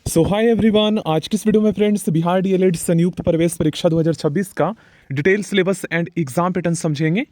सो hi everyone, आज की इस वीडियो में फ्रेंड्स बिहार डीएलएड संयुक्त प्रवेश परीक्षा 2026 का detail syllabus and exam pattern समझेंगे।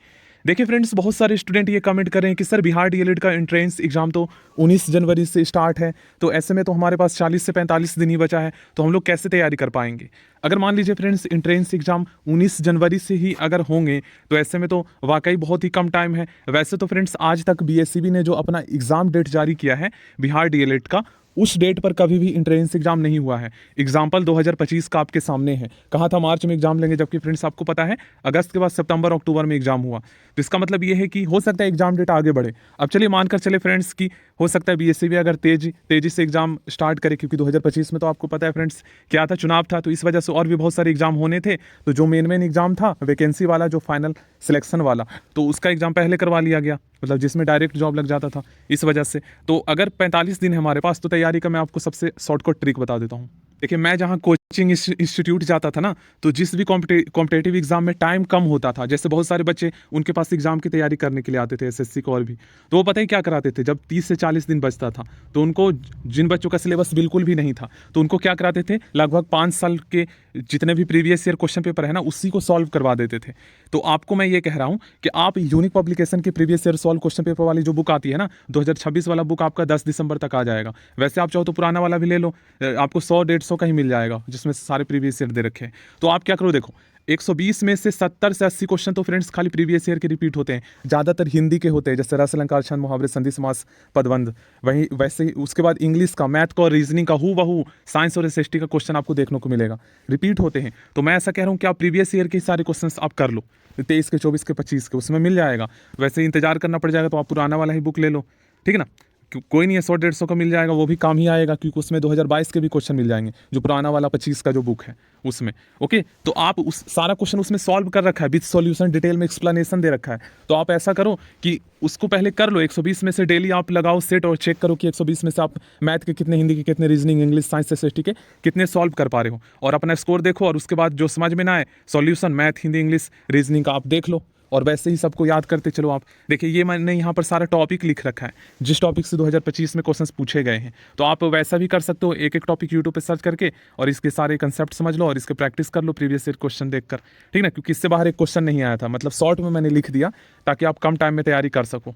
देखिए फ्रेंड्स, बहुत सारे स्टूडेंट ये कमेंट कर रहे हैं कि सर बिहार डीएलएड का एंट्रेंस एग्जाम तो 19 जनवरी से स्टार्ट है, तो ऐसे में तो हमारे पास 40 से 45 दिन ही बचा है, तो हम लोग कैसे तैयारी कर पाएंगे। अगर मान लीजिए फ्रेंड्स एंट्रेंस एग्जाम 19 जनवरी से ही अगर होंगे तो ऐसे में तो वाकई बहुत ही कम टाइम है। वैसे तो फ्रेंड्स आज तक बीएससीबी ने जो अपना एग्जाम डेट जारी किया है बिहार डीएलएड का, उस डेट पर कभी भी एंट्रेंस एग्जाम नहीं हुआ है। एग्जाम्पल 2025 का आपके सामने है, कहा था मार्च में एग्जाम लेंगे, जबकि फ्रेंड्स आपको पता है अगस्त के बाद सितंबर अक्टूबर में एग्जाम हुआ। तो इसका मतलब ये है कि हो सकता है एग्जाम डेट आगे बढ़े। अब चलिए मानकर चले फ्रेंड्स कि हो सकता है बीएससीबी अगर तेजी से एग्जाम स्टार्ट करे, क्योंकि 2025 में तो आपको पता है फ्रेंड्स क्या था, चुनाव था, तो इस वजह से और भी बहुत सारे एग्जाम होने थे। तो जो मेन एग्जाम था वैकेंसी वाला, जो फाइनल सिलेक्शन वाला, तो उसका एग्जाम पहले करवा लिया गया, मतलब जिसमें डायरेक्ट जॉब लग जाता था, इस वजह से। तो अगर 45 दिन है हमारे पास, तो तैयारी का मैं आपको सबसे शॉर्टकट ट्रिक बता देता हूँ। देखिए, मैं जहाँ कोचिंग इंस्टीट्यूट जाता था ना, तो जिस भी कॉम्पिटेटिव एग्जाम में टाइम कम होता था, जैसे बहुत सारे बच्चे उनके पास एग्जाम की तैयारी करने के लिए आते थे, एसएससी को और भी, तो वो पता ही क्या कराते थे, जब 30 से 40 दिन बचता था तो उनको, जिन बच्चों का सिलेबस बिल्कुल भी नहीं था, तो उनको क्या कराते थे, लगभग 5 साल के जितने भी प्रीवियस ईयर क्वेश्चन पेपर है ना, उसी को सॉल्व करवा देते थे। तो आपको मैं ये कह रहा हूँ कि आप यूनिक पब्लिकेशन की previous year solve question paper वाली जो बुक आती है ना, 2026 वाला बुक आपका 10 दिसंबर तक आ जाएगा। वैसे आप चाहो तो पुराना वाला भी ले लो, आपको 100-150 का ही मिल जाएगा, जिसमें सारे प्रीवियस ईयर दे रखे हैं। तो आप क्या करो, देखो 120 में से 70 से 80 क्वेश्चन तो फ्रेंड्स खाली प्रीवियस ईयर के रिपीट होते हैं, ज़्यादातर हिंदी के होते हैं, जैसे रस अलंकार छंद मुहावरे संधि समास पदबंध। वहीं वैसे ही उसके बाद इंग्लिश का, मैथ का और रीजनिंग का हूबहू साइंस और एसएसटी का क्वेश्चन आपको देखने को मिलेगा, रिपीट होते हैं। तो मैं ऐसा कह रहा हूँ कि आप प्रीवियस ईयर के सारे क्वेश्चन आप कर लो, 23 के, 24 के, 25 के, उसमें मिल जाएगा। वैसे इंतजार करना पड़ जाएगा तो आप पुराना वाला ही बुक ले लो, ठीक है ना। कोई नहीं है, 100-150 का मिल जाएगा, वो भी काम ही आएगा, क्योंकि उसमें 2022 के भी क्वेश्चन मिल जाएंगे, जो पुराना वाला 25 का जो बुक है उसमें। ओके, तो आप उस सारा क्वेश्चन उसमें सॉल्व कर रखा है, विद सॉल्यूशन, डिटेल में एक्सप्लेनेशन दे रखा है। तो आप ऐसा करो कि उसको पहले कर लो, 120 में से डेली आप लगाओ सेट और चेक करो कि 120 में से आप मैथ के कितने, हिंदी के कितने, रीजनिंग, इंग्लिश, साइंस, एसएसटी के कितने सॉल्व कर पा रहे हो, और अपना स्कोर देखो, और उसके बाद जो समझ में ना आए solution math, Hindi, English, reasoning का आप देख लो, और वैसे ही सबको याद करते चलो आप। देखिए, ये मैंने यहाँ पर सारा टॉपिक लिख रखा है, जिस टॉपिक से 2025 में क्वेश्चंस पूछे गए हैं। तो आप वैसा भी कर सकते हो, एक एक टॉपिक यूट्यूब पे सर्च करके, और इसके सारे कंसेप्ट समझ लो और इसके प्रैक्टिस कर लो प्रीवियस ईयर क्वेश्चन देखकर, ठीक ना, क्योंकि इससे बाहर एक क्वेश्चन नहीं आया था, मतलब शॉर्ट में मैंने लिख दिया ताकि आप कम टाइम में तैयारी कर सको।